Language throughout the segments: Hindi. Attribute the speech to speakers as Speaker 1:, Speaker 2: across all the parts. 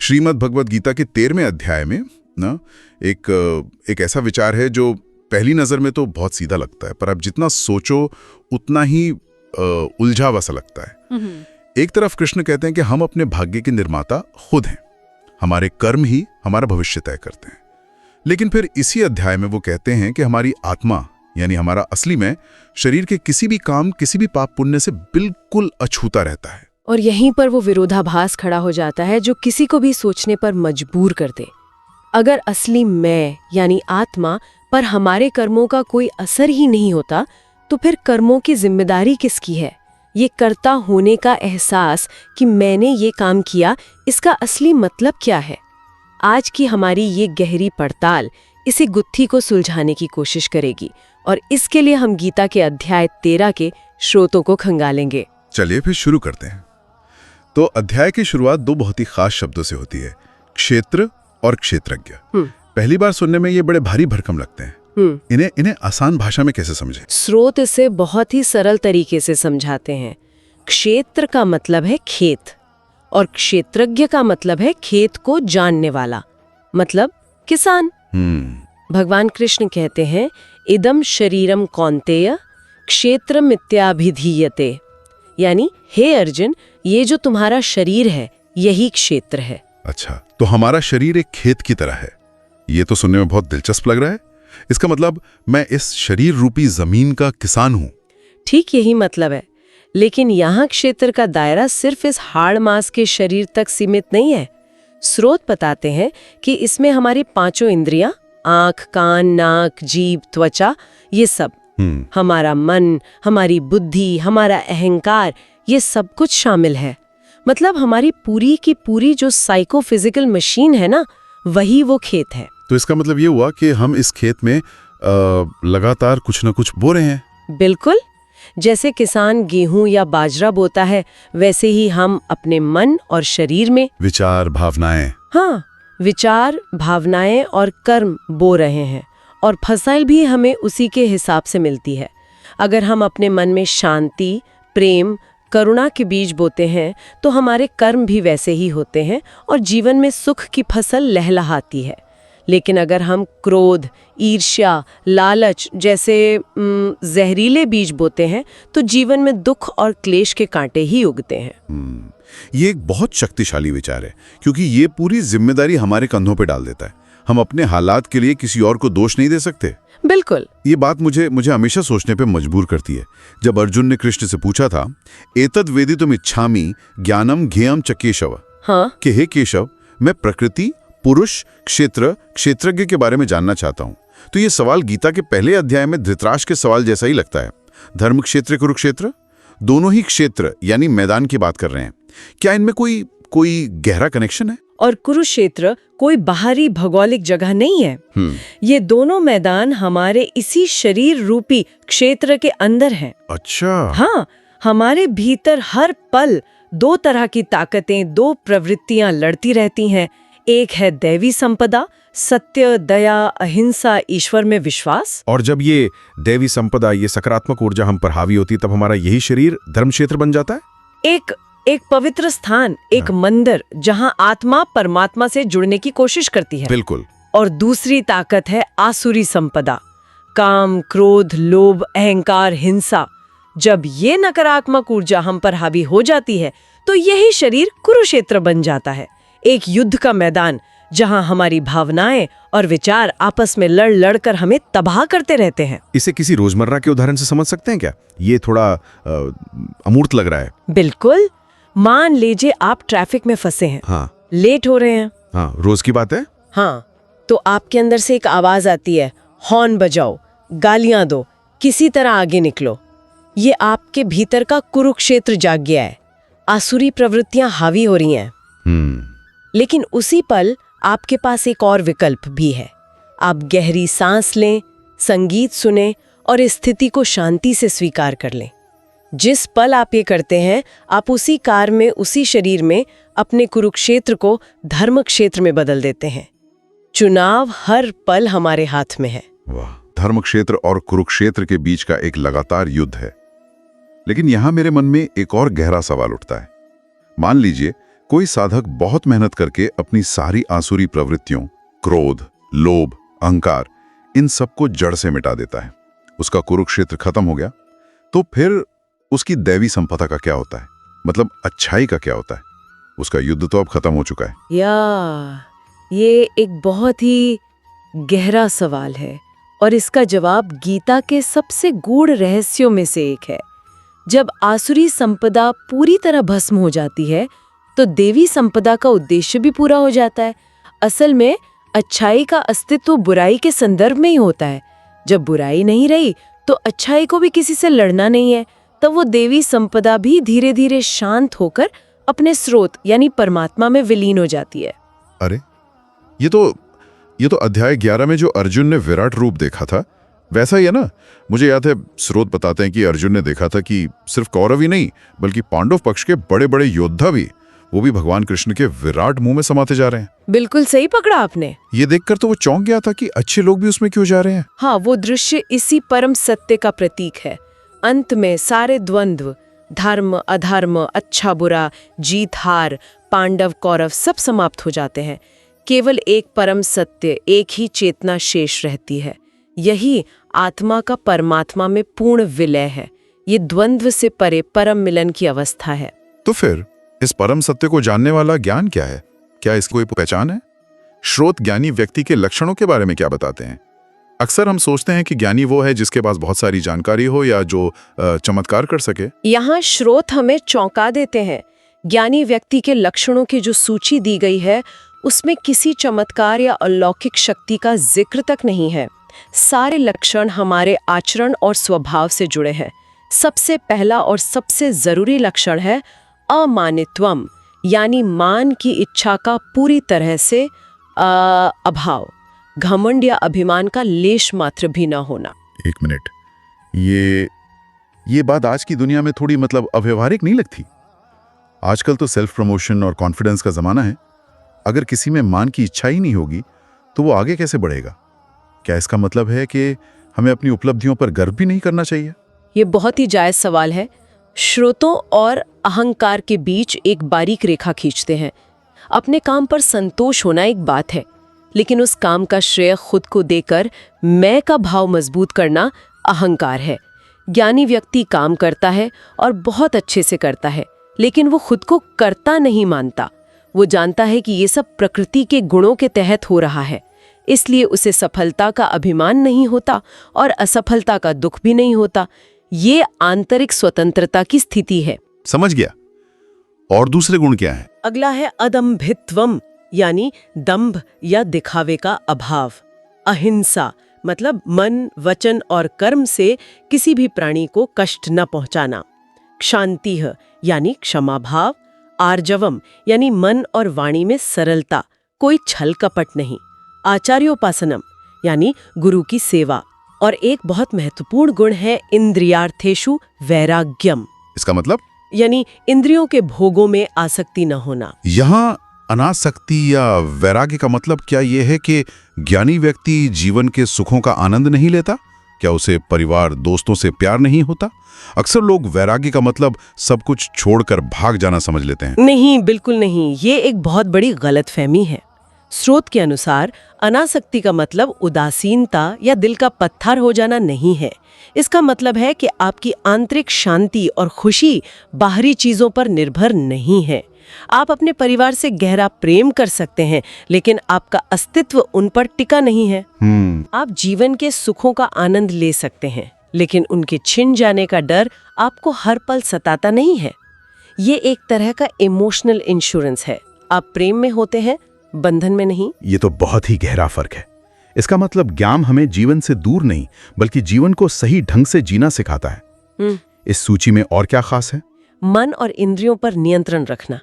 Speaker 1: श्रीमद् भगवद गीता के 13वें अध्याय में ना एक ऐसा विचार है जो पहली नज़र में तो बहुत सीधा लगता है, पर अब जितना सोचो उतना ही उलझा हुआ सा लगता है। एक तरफ कृष्ण कहते हैं कि हम अपने भाग्य के निर्माता खुद हैं, हमारे कर्म ही हमारा भविष्य तय करते हैं। लेकिन फिर इसी अध्याय में वो कहते हैं कि हमारी आत्मा यानी हमारा असली में शरीर के किसी भी काम, किसी भी पाप पुण्य से बिल्कुल अछूता रहता है।
Speaker 2: और यहीं पर वो विरोधाभास खड़ा हो जाता है जो किसी को भी सोचने पर मजबूर कर दे। अगर असली मैं यानी आत्मा पर हमारे कर्मों का कोई असर ही नहीं होता तो फिर कर्मों की जिम्मेदारी किसकी है? ये कर्ता होने का एहसास कि मैंने ये काम किया, इसका असली मतलब क्या है? आज की हमारी ये गहरी पड़ताल इसी गुत्थी को सुलझाने की कोशिश करेगी और इसके लिए हम गीता के अध्याय 13 के स्रोतों को खंगालेंगे।
Speaker 1: चलिए फिर शुरू करते हैं। तो अध्याय की शुरुआत दो बहुत ही खास शब्दों से होती है, क्षेत्र और क्षेत्रज्ञ। पहली बार सुनने में ये बड़े भारी भरकम लगते हैं। इन्हें आसान भाषा में कैसे समझें?
Speaker 2: स्रोत इसे बहुत ही सरल तरीके से समझाते हैं। क्षेत्र का मतलब है खेत और क्षेत्रज्ञ का मतलब है खेत को जानने वाला, मतलब किसान। भगवान कृष्ण कहते हैं इदम शरीरम कौन्तेय क्षेत्रमित्याभिधीयते, यानी हे अर्जुन, ये जो तुम्हारा शरीर है यही क्षेत्र है।
Speaker 1: अच्छा, तो हमारा शरीर एक खेत की तरह है। ये तो सुनने में बहुत दिलचस्प लग रहा है। इसका मतलब मैं इस शरीर रूपी जमीन का किसान हूं।
Speaker 2: ठीक यही मतलब है, लेकिन यहाँ क्षेत्र का दायरा सिर्फ इस हाड़ मांस के शरीर तक सीमित नहीं है। स्रोत बताते हैं कि इसमें हमारी 5 इंद्रियां, आंख, कान, नाक, जीभ, त्वचा, ये सब, हमारा मन, हमारी बुद्धि, हमारा अहंकार, ये सब कुछ शामिल है। मतलब हमारी पूरी की पूरी जो साइकोफिजिकल मशीन है ना, वही वो खेत है।
Speaker 1: तो इसका मतलब ये हुआ कि हम इस खेत में लगातार कुछ न कुछ बो रहे हैं।
Speaker 2: बिल्कुल, जैसे किसान गेहूं या बाजरा बोता है, वैसे ही हम अपने मन और शरीर में
Speaker 1: विचार, भावनाएं,
Speaker 2: विचार, भावनाएं और कर्म बो रहे हैं, और फसल भी हमें उसी के हिसाब से मिलती है। अगर हम अपने मन में शांति, प्रेम, करुणा के बीज बोते हैं तो हमारे कर्म भी वैसे ही होते हैं और जीवन में सुख की फसल लहलहाती है। लेकिन अगर हम क्रोध, ईर्ष्या, लालच जैसे जहरीले बीज बोते हैं तो जीवन में दुख और क्लेश के कांटे ही उगते हैं।
Speaker 1: ये एक बहुत शक्तिशाली विचार है, क्योंकि ये पूरी जिम्मेदारी हमारे कंधों पे डाल देता है। हम अपने हालात के लिए किसी और को दोष नहीं दे सकते।
Speaker 2: बिल्कुल।
Speaker 1: ये बात मुझे हमेशा सोचने पे मजबूर करती है। जब अर्जुन ने कृष्ण से पूछा था, एतद् वेदितुम इच्छामि ज्ञानम ज्ञेयम च केशव, कि हे केशव, मैं प्रकृति, पुरुष, क्षेत्र, क्षेत्रज्ञ के बारे में जानना चाहता हूँ। तो ये सवाल गीता के पहले अध्याय में धृतराष्ट्र के सवाल जैसा ही लगता है। धर्म क्षेत्र, कुरुक्षेत्र, दोनों ही क्षेत्र यानी मैदान की बात कर रहे हैं। क्या इनमें कोई गहरा कनेक्शन है?
Speaker 2: और कुरुक्षेत्र कोई बाहरी भौगोलिक जगह नहीं है। ये दोनों मैदान हमारे इसी शरीर रूपी क्षेत्र के अंदर हैं।
Speaker 1: अच्छा।
Speaker 2: हाँ, हमारे भीतर हर पल 2 तरह की ताकतें, 2 प्रवृत्तियां लड़ती रहती हैं। एक है दैवी संपदा, सत्य, दया, अहिंसा, ईश्वर में विश्वास।
Speaker 3: और जब ये दैवी संपदा, ये सकारात्मक ऊर्जा हम पर हावी होती, तब हमारा यही शरीर धर्म क्षेत्र बन जाता है।
Speaker 2: एक पवित्र स्थान, एक मंदिर जहां आत्मा परमात्मा से जुड़ने की कोशिश करती है।
Speaker 1: बिल्कुल।
Speaker 2: और दूसरी ताकत है आसुरी संपदा, काम, क्रोध, लोभ, अहंकार, हिंसा। जब ये नकारात्मक ऊर्जा हम पर हावी हो जाती है तो यही शरीर कुरुक्षेत्र बन जाता है, एक युद्ध का मैदान जहां हमारी भावनाएं और विचार आपस में लड़ कर हमें तबाह करते रहते हैं।
Speaker 3: इसे किसी रोजमर्रा के उदाहरण से समझ सकते हैं क्या? ये थोड़ा अमूर्त लग रहा है।
Speaker 2: बिल्कुल। मान लीजिए आप ट्रैफिक में फंसे हैं, लेट हो रहे हैं।
Speaker 3: रोज की बात है।
Speaker 2: तो आपके अंदर से एक आवाज आती है, हॉर्न बजाओ, गालियां दो, किसी तरह आगे निकलो। ये आपके भीतर का कुरुक्षेत्र जाग गया है, आसुरी प्रवृत्तियां हावी हो रही हैं। लेकिन उसी पल आपके पास एक और विकल्प भी है। आप गहरी सांस लें, संगीत सुने और इस स्थिति को शांति से स्वीकार कर लें। जिस पल आप ये करते हैं, आप उसी कार में, उसी शरीर में अपने कुरुक्षेत्र को धर्म क्षेत्र में बदल देते हैं। चुनाव हर पल हमारे हाथ में है।
Speaker 1: वाह, धर्म क्षेत्र और कुरुक्षेत्र के बीच का एक लगातार युद्ध है। लेकिन यहां मेरे मन में एक और गहरा सवाल उठता है। मान लीजिए कोई साधक बहुत मेहनत करके अपनी सारी आसुरी प्रवृत्तियों, क्रोध, लोभ, अहंकार, इन सबको जड़ से मिटा देता है, उसका कुरुक्षेत्र खत्म हो गया, तो फिर उसकी दैवी संपदा का क्या होता है? मतलब अच्छाई का क्या होता है? उसका युद्ध तो अब खत्म हो चुका है।
Speaker 2: ये एक बहुत ही गहरा सवाल है और इसका जवाब गीता के सबसे गूढ़ रहस्यों में से एक है। जब आसुरी संपदा पूरी तरह भस्म हो जाती है तो देवी संपदा का उद्देश्य भी पूरा हो जाता है। असल में अच्छाई का अस्तित्व बुराई के संदर्भ में ही होता है। जब बुराई नहीं रही तो अच्छाई को भी किसी से लड़ना नहीं है, तब वो देवी संपदा भी धीरे धीरे शांत होकर अपने स्रोत यानी परमात्मा में विलीन हो जाती है।
Speaker 1: अरे ये तो अध्याय 11 में जो अर्जुन ने विराट रूप देखा था वैसा ही है ना? मुझे याद है स्रोत बताते हैं कि अर्जुन ने देखा था कि सिर्फ कौरव ही नहीं बल्कि पांडव पक्ष के बड़े बड़े योद्धा भी, वो भी भगवान कृष्ण के विराट मुंह में समाते जा रहे हैं।
Speaker 2: बिल्कुल सही पकड़ा आपने।
Speaker 1: ये देखकर तो वो चौंक गया था कि अच्छे लोग भी उसमें क्यों जा रहे हैं।
Speaker 2: हाँ, वो दृश्य इसी परम सत्य का प्रतीक है। अंत में सारे द्वंद्व, धर्म अधर्म, अच्छा बुरा, जीत हार, पांडव कौरव सब समाप्त हो जाते हैं। केवल एक परम सत्य, एक ही चेतना शेष रहती है। यही आत्मा का परमात्मा में पूर्ण विलय है। ये द्वंद्व से परे परम मिलन की अवस्था है।
Speaker 1: तो फिर इस परम सत्य को जानने वाला ज्ञान क्या है? क्या इसकी कोई पहचान है? श्रोत ज्ञानी व्यक्ति के लक्षणों के बारे में क्या बताते हैं? अक्सर हम सोचते हैं कि ज्ञानी वो है जिसके पास बहुत सारी जानकारी हो या जो चमत्कार कर सके।
Speaker 2: यहाँ श्रोत हमें चौंका देते हैं। ज्ञानी व्यक्ति के लक्षणों की जो सूची दी गई है उसमें किसी चमत्कार या अलौकिक शक्ति का जिक्र तक नहीं है। सारे लक्षण हमारे आचरण और स्वभाव से जुड़े हैं। सबसे पहला और सबसे जरूरी लक्षण है अमानित्वम, यानी मान की इच्छा का पूरी तरह से अभाव, घमंड या अभिमान का लेश मात्र भी न होना।
Speaker 1: एक मिनट, ये बात आज की दुनिया में थोड़ी अव्यवहारिक नहीं लगती? आजकल तो सेल्फ प्रमोशन और कॉन्फिडेंस का जमाना है। अगर किसी में मान की इच्छा ही नहीं होगी तो वो आगे कैसे बढ़ेगा? क्या इसका मतलब है कि हमें अपनी उपलब्धियों पर गर्व भी नहीं करना चाहिए?
Speaker 2: ये बहुत ही जायज सवाल है। श्रोतों और अहंकार के बीच एक बारीक रेखा खींचते हैं। अपने काम पर संतोष होना एक बात है, लेकिन उस काम का श्रेय खुद को देकर मैं का भाव मजबूत करना अहंकार है। ज्ञानी व्यक्ति काम करता है और बहुत अच्छे से करता है, लेकिन वो खुद को कर्ता नहीं मानता। वो जानता है कि ये सब प्रकृति के गुणों के तहत हो रहा है, इसलिए उसे सफलता का अभिमान नहीं होता और असफलता का दुख भी नहीं होता। ये आंतरिक स्वतंत्रता की स्थिति है।
Speaker 1: समझ गया। और दूसरे गुण क्या है?
Speaker 2: अगला है अदम्भित्वम, यानी दंभ या दिखावे का अभाव। अहिंसा मतलब मन, वचन और कर्म से किसी भी प्राणी को कष्ट न पहुंचाना। क्षांतिः यानी क्षमा भाव। आर्जवम यानी मन और वाणी में सरलता, कोई छल कपट नहीं। आचार्योपासनम यानी गुरु की सेवा। और एक बहुत महत्वपूर्ण गुण है इंद्रियार्थेषु वैराग्यम।
Speaker 1: इसका मतलब?
Speaker 2: यानी इंद्रियों के भोगों में आसक्ति न होना।
Speaker 1: यहाँ अनासक्ति या वैराग्य का मतलब क्या ये है कि ज्ञानी व्यक्ति जीवन के सुखों का आनंद नहीं लेता? क्या उसे परिवार दोस्तों से प्यार नहीं होता? अक्सर लोग वैराग्य का मतलब सब कुछ छोड़कर भाग जाना समझ लेते हैं।
Speaker 2: नहीं, बिल्कुल नहीं। ये एक बहुत बड़ी गलतफहमी है। स्रोत के अनुसार अनासक्ति का मतलब उदासीनता या दिल का पत्थर हो जाना नहीं है। इसका मतलब है कि आपकी आंतरिक शांति और खुशी बाहरी चीजों पर निर्भर नहीं है। आप अपने परिवार से गहरा प्रेम कर सकते हैं, लेकिन आपका अस्तित्व उन पर टिका नहीं है। आप जीवन के सुखों का आनंद ले सकते हैं, लेकिन उनके छिन जाने का डर आपको हर पल सताता नहीं है। ये एक तरह का इमोशनल इंश्योरेंस है। आप प्रेम में होते हैं, बंधन में नहीं।
Speaker 3: ये तो बहुत ही गहरा फर्क है। इसका मतलब ज्ञान हमें जीवन से दूर नहीं बल्कि जीवन को सही ढंग से जीना सिखाता है। इस सूची में और क्या खास है?
Speaker 2: मन और इंद्रियों पर नियंत्रण रखना।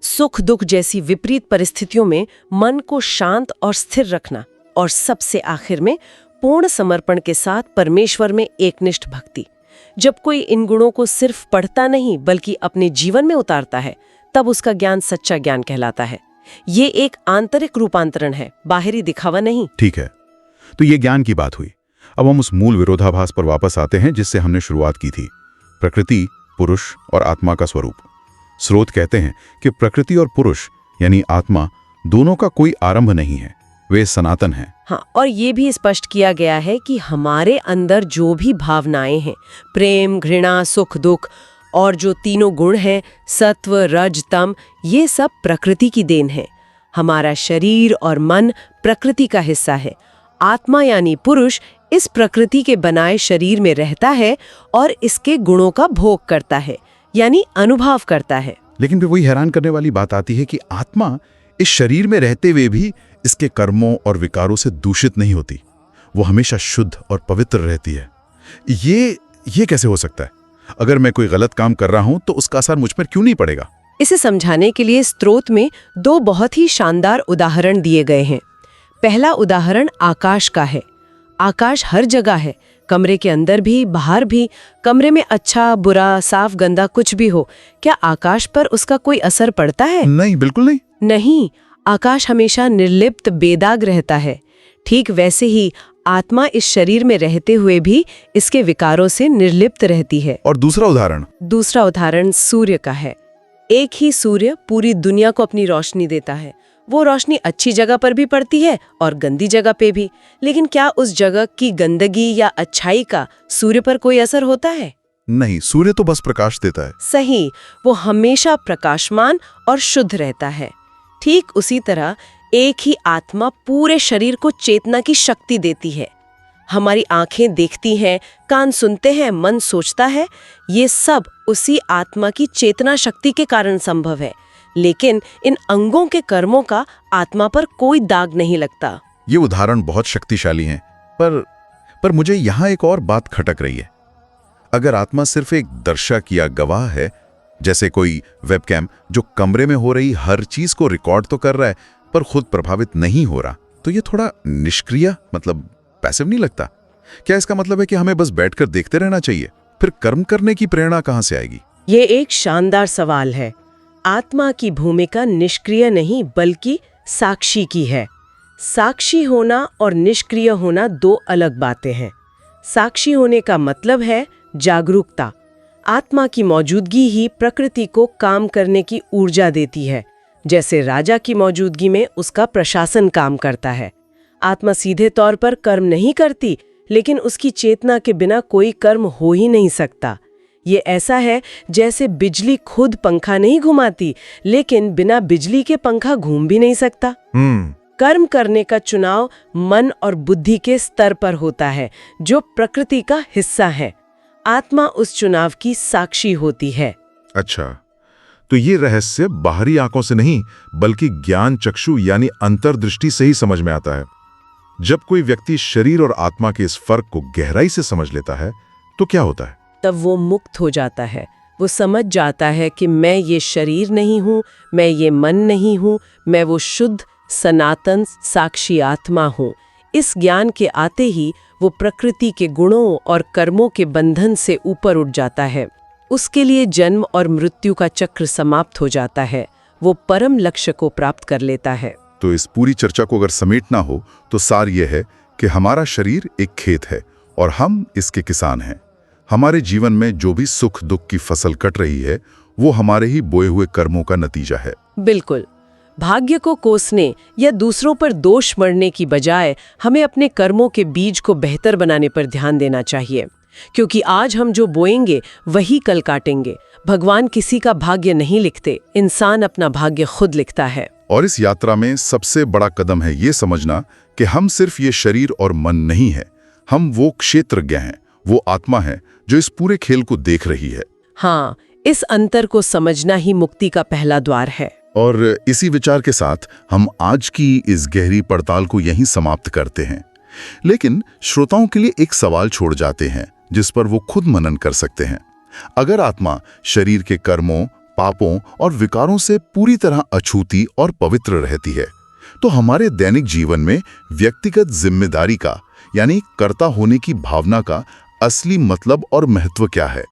Speaker 2: सुख दुख जैसी विपरीत परिस्थितियों में मन को शांत और स्थिर रखना। और सबसे आखिर में पूर्ण समर्पण के साथ परमेश्वर में एकनिष्ठ भक्ति। जब कोई इन गुणों को सिर्फ पढ़ता नहीं बल्कि अपने जीवन में उतारता है, तब उसका ज्ञान सच्चा ज्ञान कहलाता है। ये एक आंतरिक रूपांतरण है, बाहरी दिखावा नहीं।
Speaker 3: ठीक है, तो ये ज्ञान की बात हुई। अब हम उस मूल विरोधाभास पर वापस आते हैं जिससे हमने शुरुआत की थी, प्रकृति, पुरुष और आत्मा का स्वरूप। स्रोत कहते हैं कि प्रकृति और पुरुष यानी आत्मा दोनों का कोई आरंभ नहीं है, वे सनातन हैं।
Speaker 2: हाँ, और ये भी स्पष्ट किया गया है कि हमारे अंदर जो भी भावनाएं हैं, प्रेम, घृणा, सुख, दुख, और जो तीनों गुण हैं, सत्व, रज, तम, ये सब प्रकृति की देन है। हमारा शरीर और मन प्रकृति का हिस्सा है। आत्मा यानी पुरुष इस प्रकृति के बनाए शरीर में रहता है और इसके गुणों का भोग करता है, यानी अनुभव करता है।
Speaker 3: लेकिन फिर वही हैरान करने वाली बात आती है कि आत्मा इस शरीर में रहते हुए भी इसके कर्मों और विकारों से दूषित नहीं होती। वो हमेशा शुद्ध और पवित्र रहती है। ये कैसे हो सकता है? अगर मैं कोई गलत काम कर रहा हूं तो उसका असर मुझ पर क्यों नहीं पड़ेगा?
Speaker 2: इसे समझाने के लिए स्त्रोत में दो बहुत ही शानदार उदाहरण दिए गए हैं। पहला उदाहरण आकाश का है। आकाश हर जगह है, कमरे के अंदर भी, बाहर भी। कमरे में अच्छा, बुरा, साफ, गंदा कुछ भी हो, क्या आकाश पर उसका कोई असर पड़ता है?
Speaker 3: नहीं, बिल्कुल नहीं।
Speaker 2: नहीं, आकाश हमेशा निर्लिप्त, बेदाग रहता है। ठीक वैसे ही आत्मा इस शरीर में रहते हुए भी इसके विकारों से निर्लिप्त रहती है।
Speaker 3: और दूसरा उदाहरण
Speaker 2: सूर्य का है। एक ही सूर्य पूरी दुनिया को अपनी रोशनी देता है। वो रोशनी अच्छी जगह पर भी पड़ती है और गंदी जगह पे भी। लेकिन क्या उस जगह की गंदगी या अच्छाई का सूर्य पर कोई असर होता है?
Speaker 3: नहीं, सूर्य तो बस प्रकाश देता है।
Speaker 2: सही, वो हमेशा प्रकाशमान और शुद्ध रहता है। ठीक उसी तरह एक ही आत्मा पूरे शरीर को चेतना की शक्ति देती है। हमारी आंखें देखती हैं, कान सुनते हैं, मन सोचता है, ये सब उसी आत्मा की चेतना शक्ति के कारण संभव है। लेकिन इन अंगों के कर्मों का आत्मा पर कोई दाग नहीं लगता।
Speaker 3: ये उदाहरण बहुत शक्तिशाली हैं, पर मुझे यहाँ एक और बात खटक रही है। अगर आत्मा सिर्फ एक दर्शक या गवाह है, जैसे कोई वेबकैम जो कमरे में हो रही हर चीज को रिकॉर्ड तो कर रहा है पर खुद प्रभावित नहीं हो रहा, तो ये थोड़ा निष्क्रिय, मतलब पैसिव नहीं लगता? क्या इसका मतलब है कि हमें बस बैठकर देखते रहना चाहिए? फिर कर्म करने की प्रेरणा कहाँ से आएगी?
Speaker 2: ये एक शानदार सवाल है। आत्मा की भूमिका निष्क्रिय नहीं बल्कि साक्षी की है। साक्षी होना और निष्क्रिय होना दो अलग बातें हैं। साक्षी होने का मतलब है जागरूकता। आत्मा की मौजूदगी ही प्रकृति को काम करने की ऊर्जा देती है। जैसे राजा की मौजूदगी में उसका प्रशासन काम करता है। आत्मा सीधे तौर पर कर्म नहीं करती, लेकिन उसकी चेतना के बिना कोई कर्म हो ही नहीं सकता। ये ऐसा है जैसे बिजली खुद पंखा नहीं घुमाती, लेकिन बिना बिजली के पंखा घूम भी नहीं सकता। कर्म करने का चुनाव मन और बुद्धि के स्तर पर होता है, जो प्रकृति का हिस्सा है। आत्मा उस चुनाव की साक्षी होती है।
Speaker 4: अच्छा, तो ये रहस्य बाहरी आंखों से नहीं बल्कि ज्ञान चक्षु यानी अंतर्दृष्टि से ही समझ में आता है। जब कोई व्यक्ति शरीर और आत्मा के इस फर्क को गहराई से समझ लेता है तो क्या होता है?
Speaker 2: तब वो मुक्त हो जाता है। वो समझ जाता है कि मैं ये शरीर नहीं हूँ, मैं ये मन नहीं हूँ, मैं वो शुद्ध सनातन साक्षी आत्मा हूँ। इस ज्ञान के आते ही वो प्रकृति के गुणों और कर्मों के बंधन से ऊपर उठ जाता है। उसके लिए जन्म और मृत्यु का चक्र समाप्त हो जाता है। वो परम लक्ष्य को प्राप्त कर लेता है।
Speaker 1: तो इस पूरी चर्चा को अगर समेटना हो तो सार यह है कि हमारा शरीर एक खेत है और हम इसके किसान हैं। हमारे जीवन में जो भी सुख दुख की फसल कट रही है वो हमारे ही बोए हुए कर्मों का नतीजा है।
Speaker 2: बिल्कुल। भाग्य को कोसने या दूसरों पर दोष मढ़ने की बजाय हमें अपने कर्मों के बीज को बेहतर बनाने पर ध्यान देना चाहिए, क्योंकि आज हम जो बोएंगे वही कल काटेंगे। भगवान किसी का भाग्य नहीं लिखते, इंसान अपना भाग्य खुद लिखता है।
Speaker 1: और इस यात्रा में सबसे बड़ा कदम है ये समझना कि हम सिर्फ ये शरीर और मन नहीं है, हम वो क्षेत्रज्ञ हैं, वो आत्मा है जो इस पूरे खेल को देख रही है।
Speaker 2: हाँ, इस अंतर को समझना ही मुक्ति का पहला द्वार है।
Speaker 1: और इसी विचार के साथ हम आज की इस गहरी पड़ताल को यहीं समाप्त करते हैं। लेकिन श्रोताओं के लिए एक सवाल छोड़ जाते हैं जिस पर वो खुद मनन कर सकते हैं। अगर आत्मा शरीर के कर्मों, पापों और विकारों से पूरी तरह अछूती और पवित्र रहती है, तो हमारे दैनिक जीवन में व्यक्तिगत जिम्मेदारी का यानी कर्ता होने की भावना का असली मतलब और महत्व क्या है?